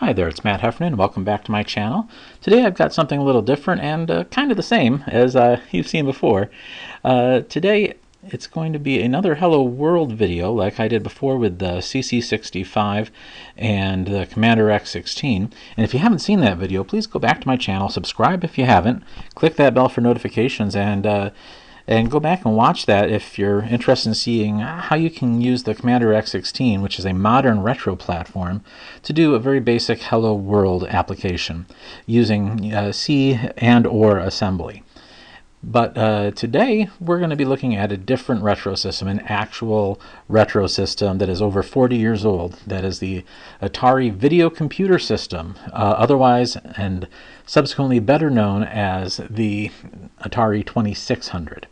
Hi there, it's Matt Heffernan. Welcome back to my channel. Today I've got something a little different and kind of the same as you've seen before. Today it's going to be another Hello World video like I did before with the CC65 and the Commander X16. And if you haven't seen that video, please go back to my channel, subscribe if you haven't, click that bell for notifications, and go back and watch that if you're interested in seeing how you can use the Commander X16, which is a modern retro platform, to do a very basic Hello World application using C and or assembly. But today we're going to be looking at a different retro system, an actual retro system that is over 40 years old. That is the Atari Video Computer System, otherwise and subsequently better known as the Atari 2600.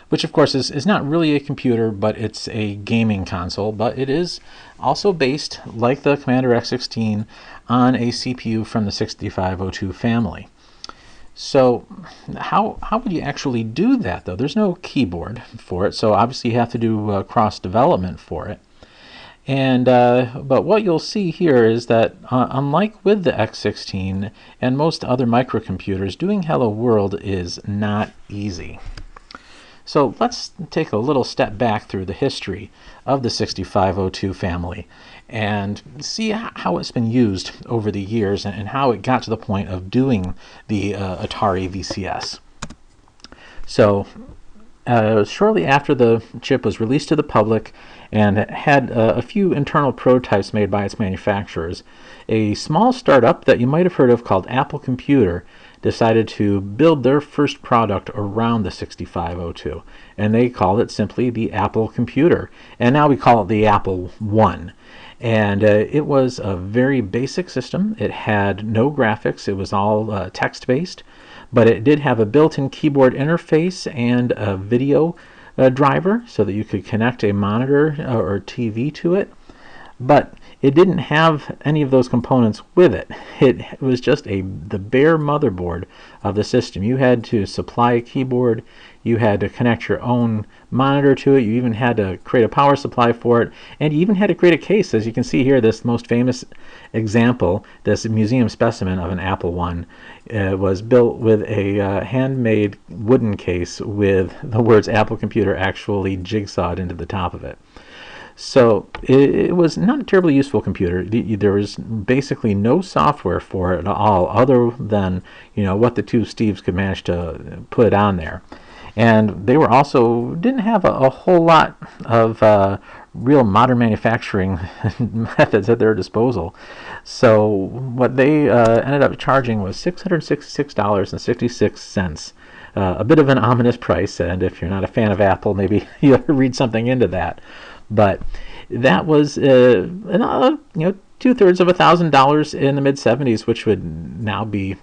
Which of course is not really a computer, but it's a gaming console, but it is also based, like the Commander X16, on a CPU from the 6502 family. So how would you actually do that, though? There's no keyboard for it, so obviously you have to do cross-development for it. And but what you'll see here is that unlike with the X16 and most other microcomputers, doing Hello World is not easy. So let's take a little step back through the history of the 6502 family and see how it's been used over the years and how it got to the point of doing the Atari VCS. So shortly after the chip was released to the public and had a few internal prototypes made by its manufacturers, a small startup that you might have heard of called Apple Computer decided to build their first product around the 6502, and they called it simply the Apple Computer, and now we call it the Apple I. And it was a very basic system. It had no graphics. It was all text-based, but it did have a built-in keyboard interface and a video driver so that you could connect a monitor or TV to it. But it didn't have any of those components with it. It was just the bare motherboard of the system. You had to supply a keyboard, you had to connect your own monitor to it, you even had to create a power supply for it, and you even had to create a case. As you can see here, this most famous example, this museum specimen of an Apple I, was built with a handmade wooden case with the words Apple Computer actually jigsawed into the top of it. So it was not a terribly useful computer. There was basically no software for it at all, other than what the two Steves could manage to put on there. And they were also didn't have a whole lot of real modern manufacturing methods at their disposal. So what they ended up charging was $666.66. A bit of an ominous price, and if you're not a fan of Apple, maybe you ought to read something into that. But that was $2/3 of $1,000 in the mid-70s, which would now be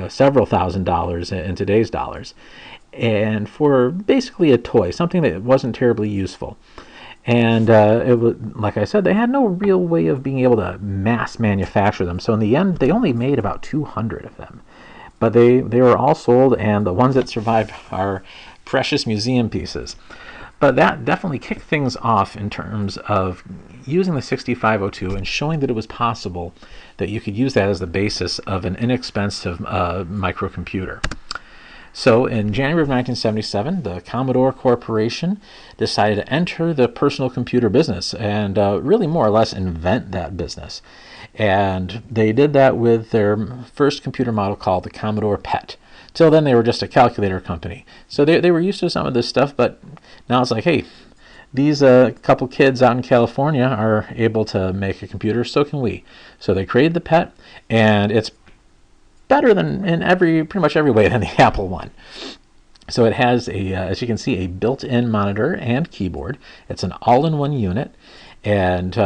several $1,000s in today's dollars, and for basically a toy, something that wasn't terribly useful. And it was, like I said, they had no real way of being able to mass manufacture them. So in the end, they only made about 200 of them. But they were all sold, and the ones that survived are precious museum pieces. But that definitely kicked things off in terms of using the 6502 and showing that it was possible that you could use that as the basis of an inexpensive microcomputer. So in January of 1977, the Commodore Corporation decided to enter the personal computer business and really more or less invent that business. And they did that with their first computer model called the Commodore PET. Till then, they were just a calculator company. So they were used to some of this stuff, but now it's like, hey, these couple kids out in California are able to make a computer, so can we. So they created the PET, and it's better than in pretty much every way than the Apple I. So it has as you can see, a built-in monitor and keyboard. It's an all-in-one unit, and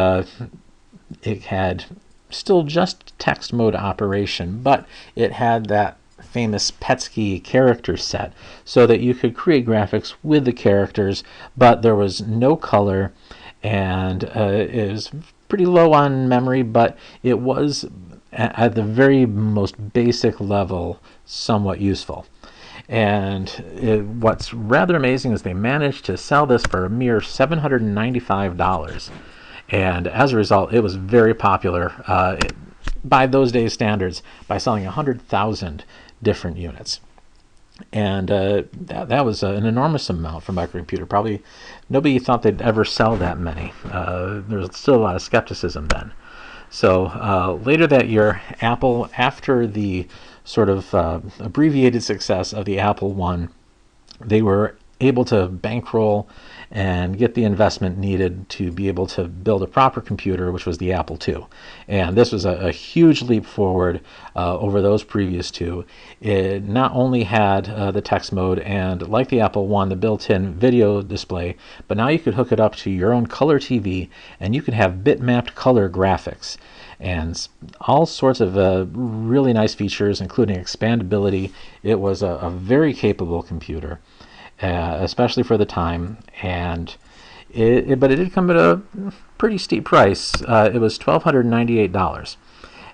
it had still just text mode operation, but it had that famous Petsky character set so that you could create graphics with the characters, but there was no color, and it was pretty low on memory, but it was at the very most basic level somewhat useful. And what's rather amazing is they managed to sell this for a mere $795. And as a result, it was very popular. by those days' standards, by selling 100,000 different units. And that was an enormous amount for microcomputer. Probably nobody thought they'd ever sell that many. There was still a lot of skepticism then. So later that year, Apple, after the sort of abbreviated success of the Apple I, they were able to bankroll and get the investment needed to be able to build a proper computer, which was the Apple II. And this was a huge leap forward over those previous two. It not only had the text mode and, like the Apple I, the built-in video display, but now you could hook it up to your own color TV, and you could have bitmapped color graphics and all sorts of really nice features, including expandability. It was a very capable computer, especially for the time, and but it did come at a pretty steep price. It was $1,298,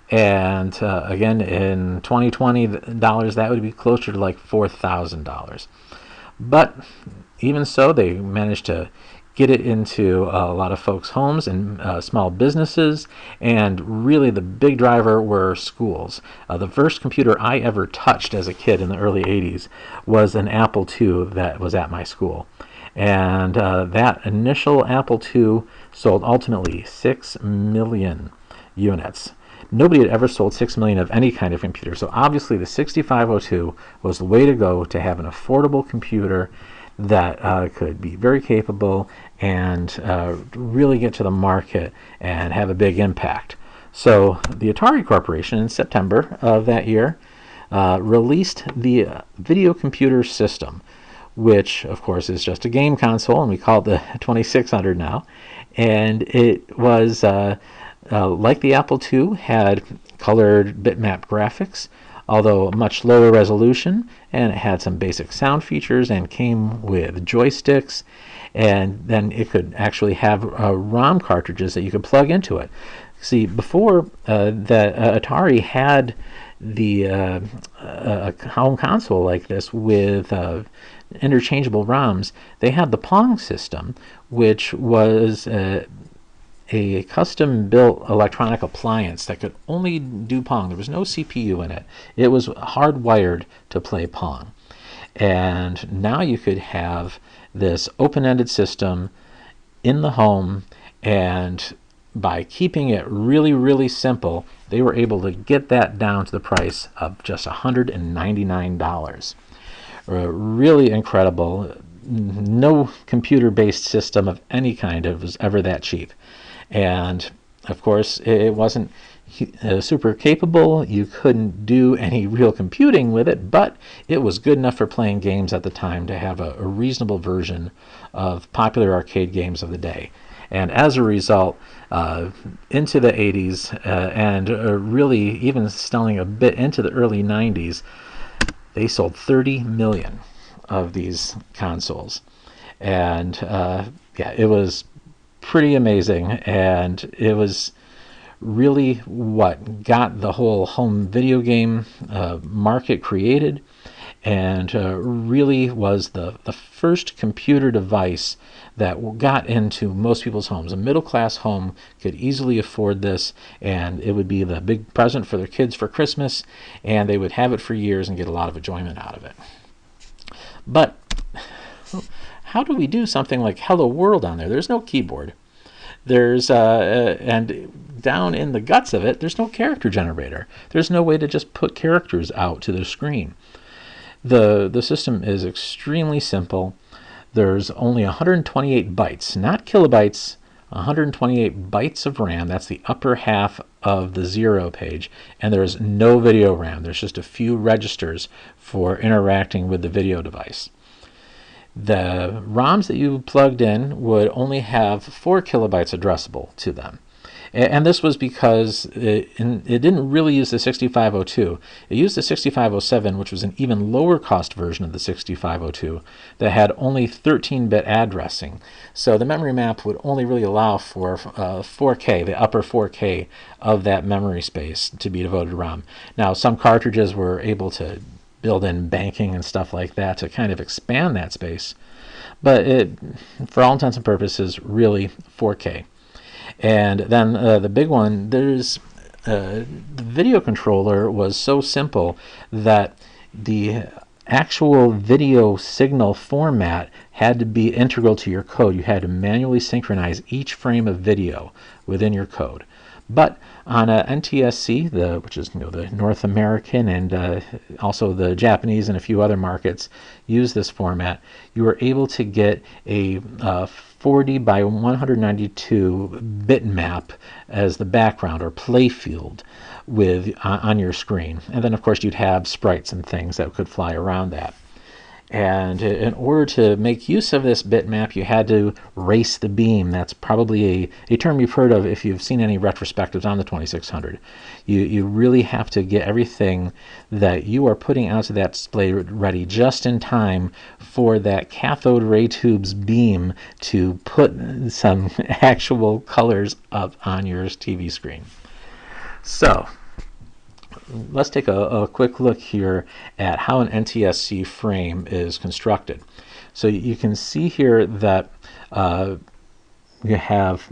and again, in 2020 dollars, that would be closer to like $4,000. But even so, they managed to get it into a lot of folks' homes and small businesses, and really the big driver were schools. The first computer I ever touched as a kid in the early 80s was an Apple II that was at my school. And that initial Apple II sold ultimately 6 million units. Nobody had ever sold 6 million of any kind of computer, so obviously the 6502 was the way to go to have an affordable computer that could be very capable and really get to the market and have a big impact. So the Atari Corporation in September of that year released the Video Computer System, which of course is just a game console, and we call it the 2600 now. And it was like the Apple II, had colored bitmap graphics, although much lower resolution, and it had some basic sound features and came with joysticks, and then it could actually have ROM cartridges that you could plug into it. See, before that Atari had the home console like this with interchangeable ROMs, they had the Pong system, which was a custom-built electronic appliance that could only do Pong. There was no CPU in it. It was hardwired to play Pong. And now you could have this open-ended system in the home, and by keeping it really, really simple, they were able to get that down to the price of just $199. Really incredible. No computer-based system of any kind was ever that cheap. And of course, it wasn't super capable. You couldn't do any real computing with it, but it was good enough for playing games at the time to have a reasonable version of popular arcade games of the day. And as a result, into the 80s and really even selling a bit into the early 90s, they sold 30 million of these consoles. And yeah, it was pretty amazing, and it was really what got the whole home video game market created, and really was the first computer device that got into most people's homes. A middle-class home could easily afford this, and it would be the big present for their kids for Christmas, and they would have it for years and get a lot of enjoyment out of it. But how do we do something like Hello World on there? There's no keyboard. There's and down in the guts of it, there's no character generator. There's no way to just put characters out to the screen. The system is extremely simple. There's only 128 bytes, not kilobytes, 128 bytes of RAM. That's the upper half of the 0 page. And there's no video RAM. There's just a few registers for interacting with the video device. The ROMs that you plugged in would only have 4 kilobytes addressable to them. And this was because it didn't really use the 6502. It used the 6507, which was an even lower cost version of the 6502 that had only 13-bit addressing. So the memory map would only really allow for 4K, the upper 4K of that memory space to be devoted to ROM. Now, some cartridges were able to build in banking and stuff like that to kind of expand that space. But it, for all intents and purposes, really 4K. And then the big one, there's the video controller was so simple that the actual video signal format had to be integral to your code. You had to manually synchronize each frame of video within your code. But on a NTSC, which is the North American and also the Japanese and a few other markets use this format, you were able to get a 40 by 192 bitmap as the background or playfield on your screen. And then of course you'd have sprites and things that could fly around that. And in order to make use of this bitmap, you had to race the beam. That's probably a term you've heard of if you've seen any retrospectives on the 2600. You really have to get everything that you are putting out to that display ready just in time for that cathode ray tube's beam to put some actual colors up on your TV screen. So let's take a quick look here at how an NTSC frame is constructed. So you can see here that you have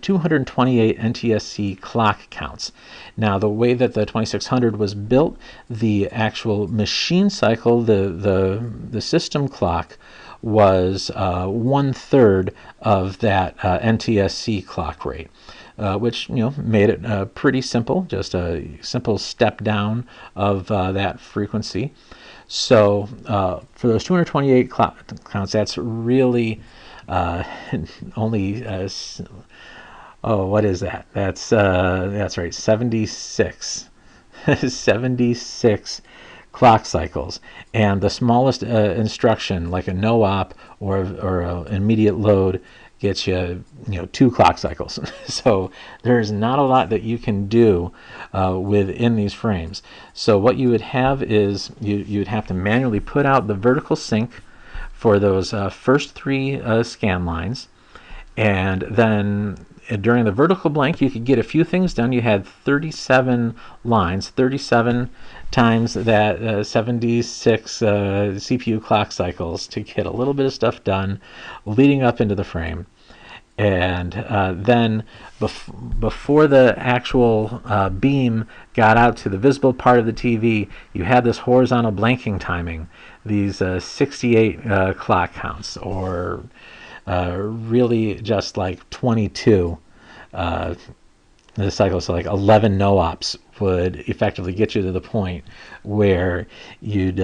228 NTSC clock counts. Now the way that the 2600 was built, the actual machine cycle, the system clock, was 1/3 of that NTSC clock rate. Which made it pretty simple, just a simple step down of that frequency. So for those 228 clock counts, that's really only what is that? That's right, 76 76 clock cycles, and the smallest instruction, like a no op or an immediate load, gets you 2 clock cycles. So there's not a lot that you can do within these frames. So what you would have is you would have to manually put out the vertical sync for those first 3 scan lines, and then during the vertical blank you could get a few things done. You had 37 lines, 37 times that 76 CPU clock cycles to get a little bit of stuff done leading up into the frame. And then before the actual beam got out to the visible part of the TV, you had this horizontal blanking timing, these 68 clock counts, or really just like 22 the cycle. So like 11 no-ops would effectively get you to the point where you'd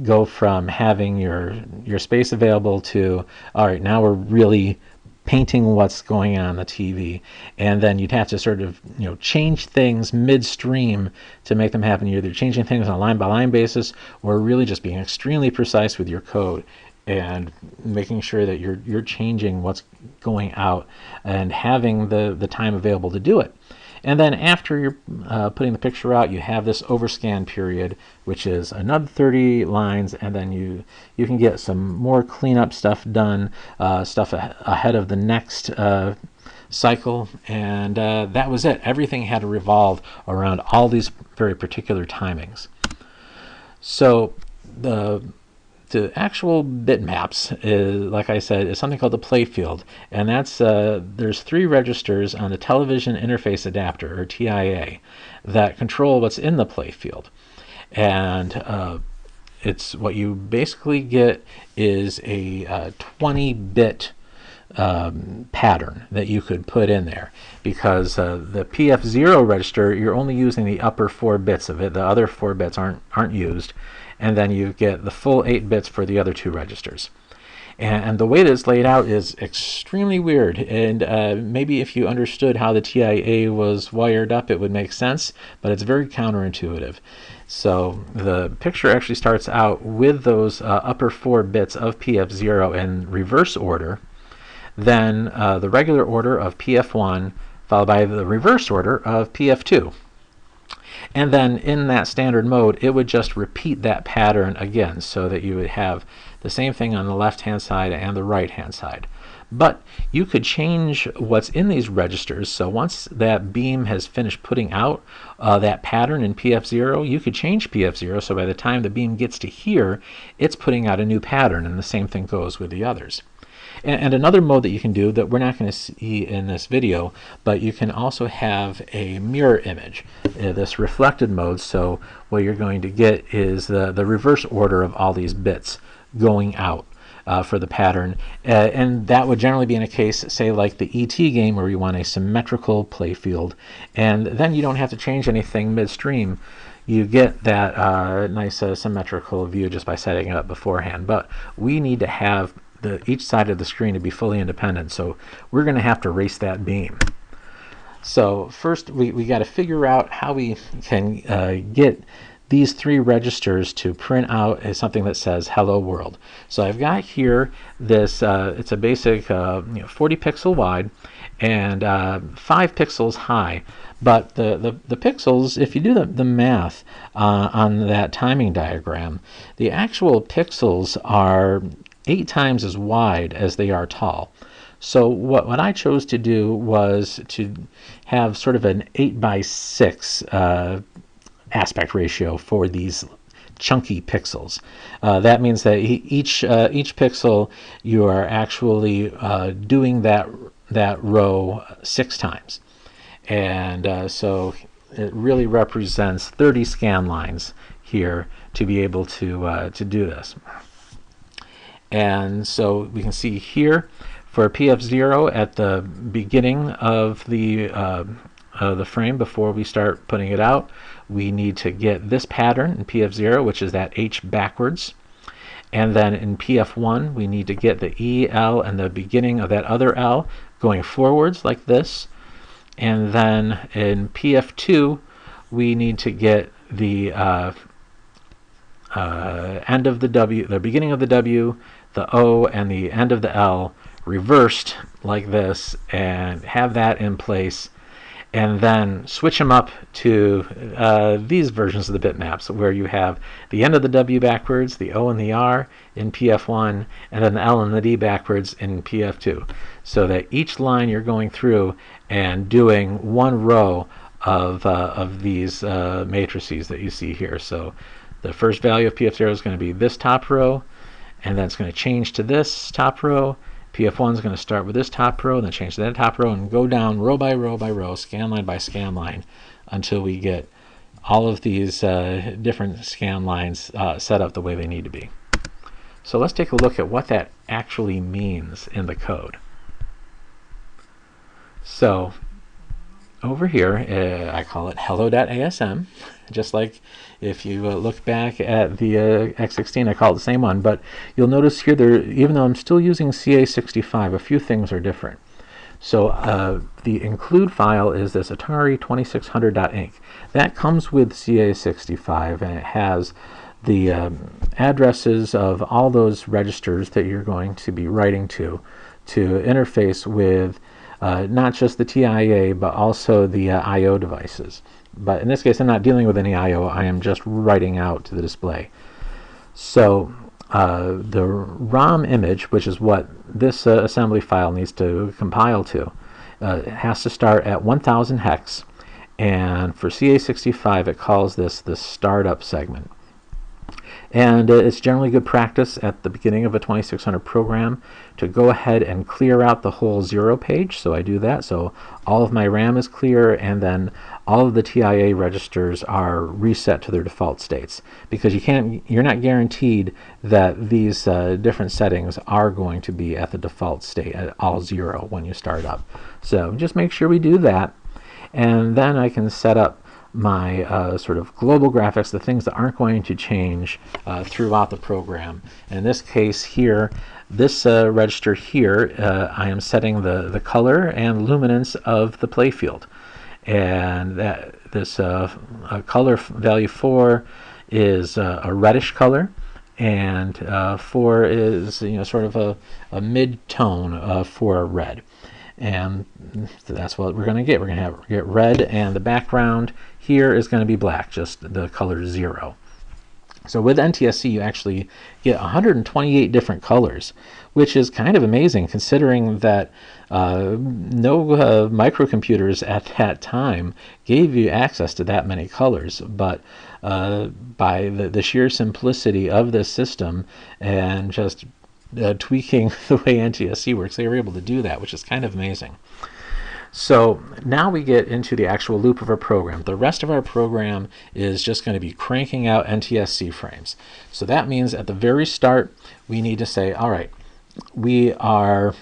go from having your space available to, all right, now we're really painting what's going on the TV, and then you'd have to sort of change things midstream to make them happen. You're either changing things on a line-by-line basis, or really just being extremely precise with your code and making sure that you're changing what's going out and having the time available to do it. And then after you're putting the picture out, you have this overscan period, which is another 30 lines, and then you can get some more cleanup stuff done, stuff ahead of the next cycle, and that was it. Everything had to revolve around all these very particular timings. So the actual bitmaps, like I said, is something called the playfield, and that's there's 3 registers on the television interface adapter, or TIA, that control what's in the playfield. And it's what you basically get is a 20-bit pattern that you could put in there, because the PF0 register, you're only using the upper 4 bits of it. The other 4 bits aren't used. And then you get the full 8 bits for the other 2 registers. And the way that it's laid out is extremely weird, and maybe if you understood how the TIA was wired up it would make sense, but it's very counterintuitive. So the picture actually starts out with those upper 4 bits of PF0 in reverse order, then the regular order of PF1, followed by the reverse order of PF2. And then in that standard mode, it would just repeat that pattern again, so that you would have the same thing on the left-hand side and the right-hand side. But you could change what's in these registers. So once that beam has finished putting out that pattern in PF0, you could change PF0, so by the time the beam gets to here, it's putting out a new pattern, and the same thing goes with the others. And another mode that you can do that we're not going to see in this video, but you can also have a mirror image, this reflected mode. So what you're going to get is the reverse order of all these bits going out for the pattern. And that would generally be in a case, say, like the ET game, where you want a symmetrical playfield. And then you don't have to change anything midstream. You get that nice symmetrical view just by setting it up beforehand. But we need to have each side of the screen to be fully independent, so we're going to have to race that beam. So first we got to figure out how we can get these three registers to print out something that says hello world. So I've got here this, it's a basic 40 pixel wide and 5 pixels high. But the pixels, if you do the math on that timing diagram, the actual pixels are 8 times as wide as they are tall. So what I chose to do was to have sort of an 8:6 aspect ratio for these chunky pixels. That means that each pixel, you are actually doing that row 6 times. And so it really represents 30 scan lines here to be able to do this. And so we can see here for PF0 at the beginning of the frame, before we start putting it out, we need to get this pattern in PF0, which is that H backwards. And then in PF1, we need to get the E, L, and the beginning of that other L going forwards like this. And then in PF2, we need to get the end of the W, the beginning of the W, the O, and the end of the L reversed like this, and have that in place. And then switch them up to these versions of the bitmaps, where you have the end of the W backwards, the O and the R in PF1, and then the L and the D backwards in PF2. So that each line you're going through and doing one row of these matrices that you see here. So the first value of PF0 is going to be this top row, and then it's going to change to this top row. PF1 is going to start with this top row, then change to that top row, and go down row by row by row, scan line by scan line, until we get all of these different scan lines set up the way they need to be. So let's take a look at what that actually means in the code. So over here, I call it hello.asm, just like if you look back at the X16, I call it the same one. But you'll notice here, even though I'm still using CA65, a few things are different. So the include file is this Atari 2600.inc. That comes with CA65, and it has the addresses of all those registers that you're going to be writing to interface with not just the TIA, but also the I/O devices. But in this case, I'm not dealing with any I/O. I am just writing out to the display. So the ROM image, which is what this assembly file needs to compile to, it has to start at 1000 hex. And for CA65, it calls this the startup segment. And it's generally good practice at the beginning of a 2600 program to go ahead and clear out the whole 0 page. So I do that. So all of my RAM is clear, and then all of the TIA registers are reset to their default states, because you're not guaranteed that these different settings are going to be at the default state at all 0 when you start up. So just make sure we do that, and then I can set up my sort of global graphics, the things that aren't going to change throughout the program. In this case here, this register here, I am setting the color and luminance of the playfield. And this color value 4 is a reddish color, and 4 is sort of a mid-tone for red. And that's what we're going to get. We're going to get red, and the background here is going to be black, just the color 0. So with NTSC, you actually get 128 different colors, which is kind of amazing considering that no microcomputers at that time gave you access to that many colors. But by the sheer simplicity of this system and just tweaking the way NTSC works, they were able to do that, which is kind of amazing. So now we get into the actual loop of our program. The rest of our program is just going to be cranking out NTSC frames. So that means at the very start, we need to say, all right, we are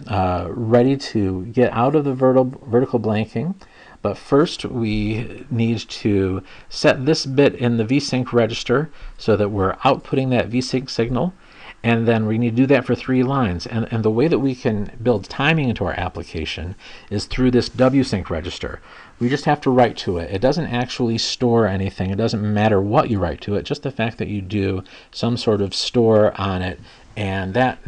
ready to get out of the vertical blanking. But first, we need to set this bit in the VSync register so that we're outputting that VSync signal. And then we need to do that for 3 lines. And the way that we can build timing into our application is through this WSync register. We just have to write to it. It doesn't actually store anything. It doesn't matter what you write to it, just the fact that you do some sort of store on it. And that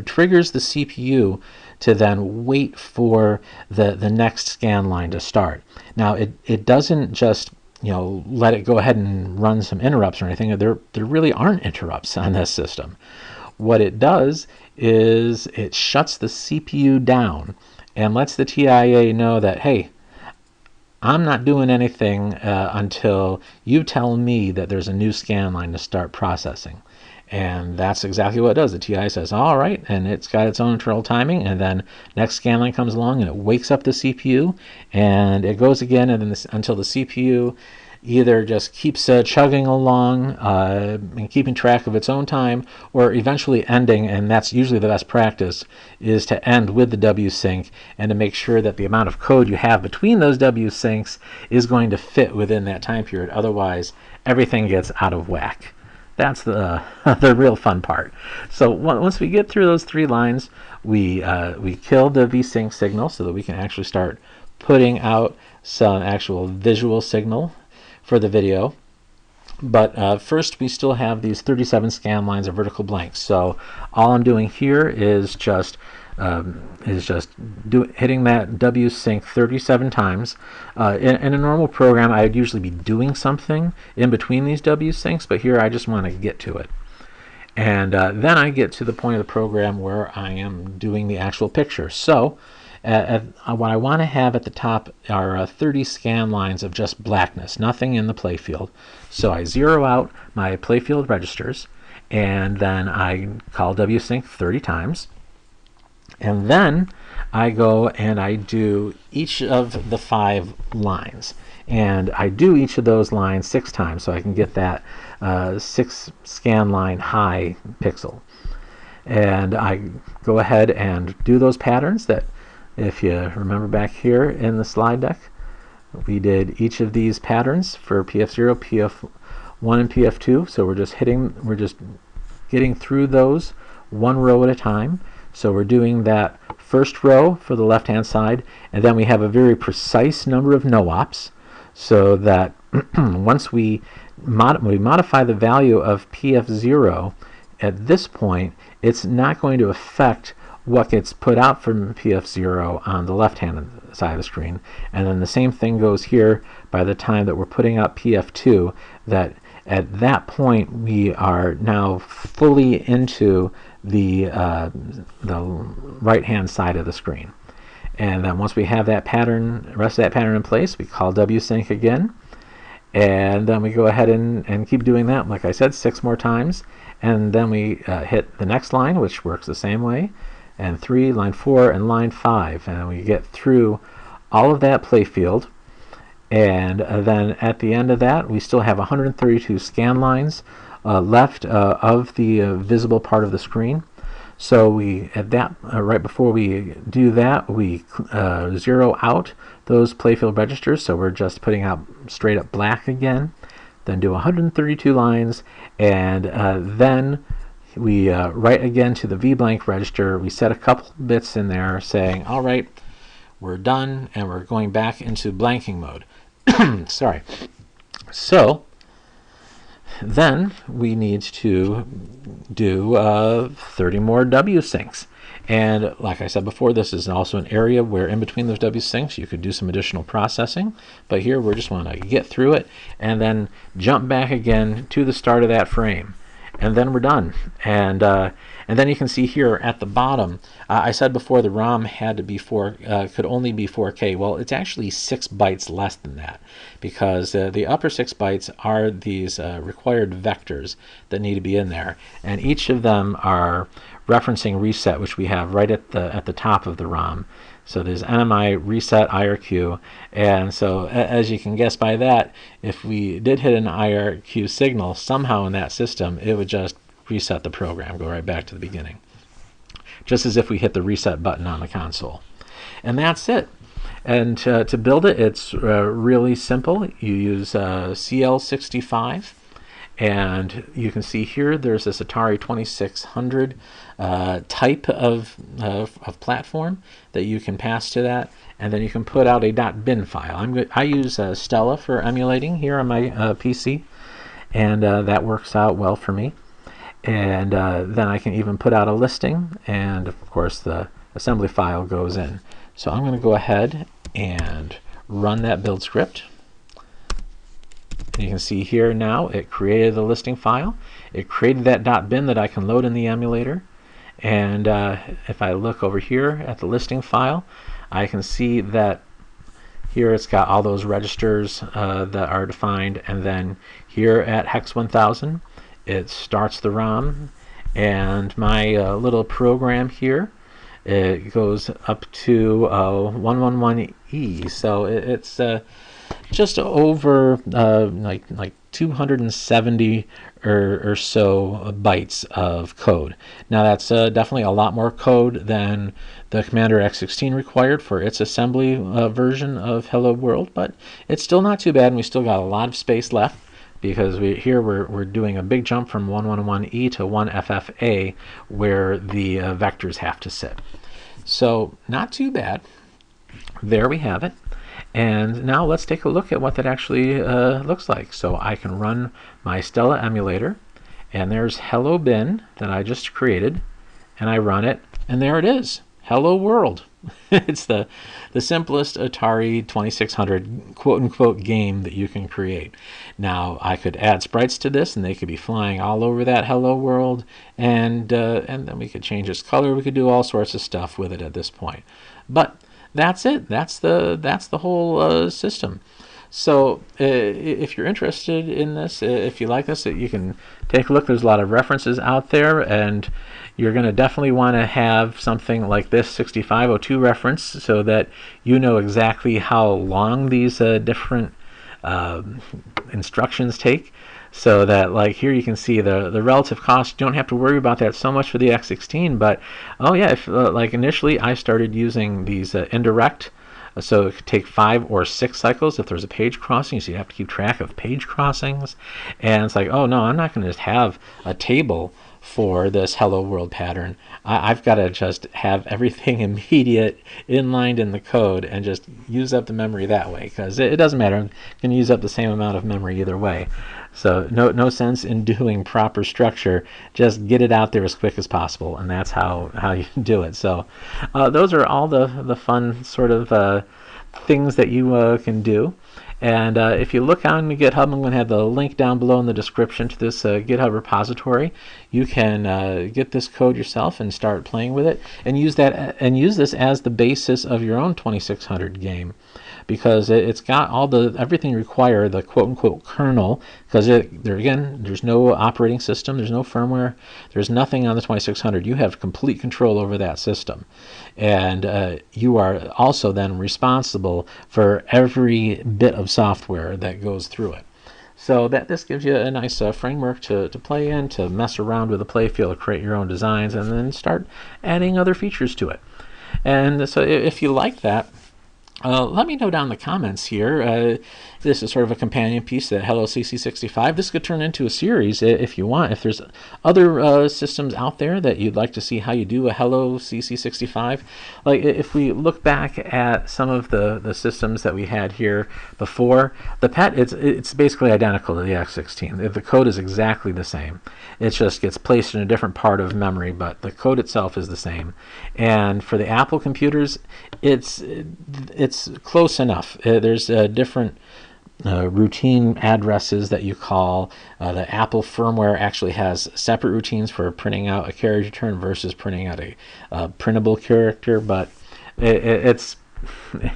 triggers the CPU to then wait for the next scan line to start. Now, it doesn't just let it go ahead and run some interrupts or anything. There really aren't interrupts on this system. What it does is it shuts the CPU down and lets the TIA know that, hey, I'm not doing anything until you tell me that there's a new scan line to start processing. And that's exactly what it does. The TI says, all right, and it's got its own internal timing, and then next scan line comes along and it wakes up the CPU, and it goes again, and then until the CPU either just keeps chugging along and keeping track of its own time, or eventually ending, and that's usually the best practice, is to end with the WSync and to make sure that the amount of code you have between those WSyncs is going to fit within that time period. Otherwise, everything gets out of whack. That's the real fun part. So once we get through those 3 lines, we kill the VSync signal so that we can actually start putting out some actual visual signal for the video. But first, we still have these 37 scan lines of vertical blanks. So all I'm doing here is just hitting that WSync 37 times. In a normal program, I would usually be doing something in between these WSyncs, but here I just want to get to it. And then I get to the point of the program where I am doing the actual picture. So what I want to have at the top are 30 scan lines of just blackness, nothing in the playfield. So I zero out my playfield registers, and then I call WSync 30 times. And then I go and I do each of the 5 lines. And I do each of those lines 6 times so I can get that 6 scan line high pixel. And I go ahead and do those patterns that, if you remember back here in the slide deck, we did each of these patterns for PF0, PF1, and PF2. So we're just getting through those 1 row at a time. So we're doing that first row for the left-hand side, and then we have a very precise number of no-ops, so that once we modify the value of PF0, at this point, it's not going to affect what gets put out from PF0 on the left-hand side of the screen. And then the same thing goes here by the time that we're putting out PF2, that at that point we are now fully into the right-hand side of the screen. And then once we have that pattern, the rest of that pattern in place, we call WSync again, and then we go ahead and keep doing that, like I said, 6 more times, and then we hit the next line, which works the same way, and 3, line 4, and line 5, and we get through all of that playfield. And then at the end of that, we still have 132 scan lines left of the visible part of the screen. So we, at that, right before we do that, we zero out those playfield registers. So we're just putting out straight up black again. Then do 132 lines, and then we write again to the VBlank register. We set a couple bits in there saying, all right, we're done, and we're going back into blanking mode. Sorry. So then we need to do 30 more WSyncs. And like I said before, this is also an area where in between those WSyncs you could do some additional processing. But here we just want to get through it and then jump back again to the start of that frame. and then we're done. And then you can see here at the bottom, I said before the ROM had to be could only be 4K. Well, it's actually 6 bytes less than that, because the upper 6 bytes are these required vectors that need to be in there, and each of them are referencing reset, which we have right at the top of the ROM. So there's NMI, reset, IRQ, and so as you can guess by that, if we did hit an IRQ signal somehow in that system, it would just reset the program, go right back to the beginning, just as if we hit the reset button on the console. And that's it. And to build it, it's really simple. You use CL65, and you can see here there's this Atari 2600 type of platform that you can pass to that, and then you can put out a .bin file. I use Stella for emulating here on my PC, and that works out well for me. And then I can even put out a listing, and of course the assembly file goes in. So I'm going to go ahead and run that build script. And you can see here now it created the listing file. It created that .bin that I can load in the emulator. And if I look over here at the listing file, I can see that here it's got all those registers that are defined, and then here at hex 1000 it starts the ROM, and my little program here, it goes up to 111E, so it's just over like 270 or so bytes of code. Now that's definitely a lot more code than the Commander X16 required for its assembly version of Hello World, but it's still not too bad, and we still got a lot of space left, because we're doing a big jump from 111E to 1FFA, where the vectors have to sit. So not too bad. There we have it. And now let's take a look at what that actually looks like. So I can run my Stella emulator, and there's Hello Bin that I just created, and I run it, and there it is, Hello World. It's the simplest Atari 2600 quote-unquote game that you can create. Now I could add sprites to this, and they could be flying all over that Hello World, and then we could change its color. We could do all sorts of stuff with it at this point. But that's it. That's the whole system. So if you're interested in this, if you like this, you can take a look. There's a lot of references out there, and you're going to definitely want to have something like this 6502 reference, so that you know exactly how long these different instructions take. So that, like here, you can see the relative cost. You don't have to worry about that so much for the X16, but oh yeah, if like initially I started using these indirect, so it could take 5 or 6 cycles if there's a page crossing, so you have to keep track of page crossings. And it's like, oh no, I'm not going to just have a table for this Hello World pattern. I've got to just have everything immediate inlined in the code and just use up the memory that way, because it doesn't matter. I'm going to use up the same amount of memory either way. So no sense in doing proper structure. Just get it out there as quick as possible, and that's how you do it. So those are all the fun sort of things that you can do. And if you look on GitHub, I'm going to have the link down below in the description to this GitHub repository. You can get this code yourself and start playing with it, and use this as the basis of your own 2600 game, because it's got everything required, the quote-unquote kernel, because there's no operating system, there's no firmware, there's nothing on the 2600. You have complete control over that system, and you are also then responsible for every bit of software that goes through it. So this gives you a nice framework to play in, to mess around with the playfield, create your own designs, and then start adding other features to it. And so if you like that, let me know down in the comments here. This is sort of a companion piece to Hello CC65. This could turn into a series if you want. If there's other systems out there that you'd like to see how you do a Hello CC65, like if we look back at some of the systems that we had here before, the PET, it's basically identical to the X16. The code is exactly the same. It just gets placed in a different part of memory, but the code itself is the same. And for the Apple computers, it's close enough. There's different routine addresses that you call. The Apple firmware actually has separate routines for printing out a carriage return versus printing out a printable character, but it's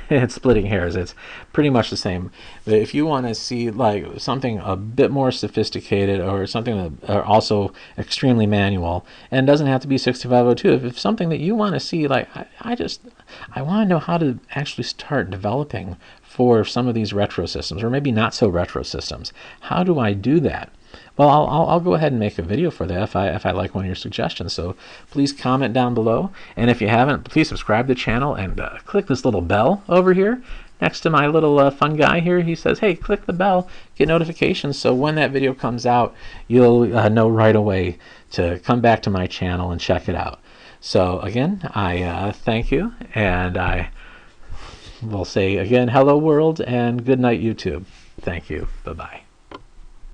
it's splitting hairs. It's pretty much the same. But if you want to see like something a bit more sophisticated, or something that are also extremely manual, and doesn't have to be 6502, if it's something that you want to see, like I want to know how to actually start developing for some of these retro systems, or maybe not so retro systems. How do I do that? Well, I'll go ahead and make a video for that if I like one of your suggestions. So please comment down below, and if you haven't, please subscribe to the channel and click this little bell over here next to my little fun guy here. He says, hey, click the bell, get notifications, so when that video comes out, you'll know right away to come back to my channel and check it out. So again, I thank you, and I will say again, hello world, and good night YouTube. Thank you. Bye-bye.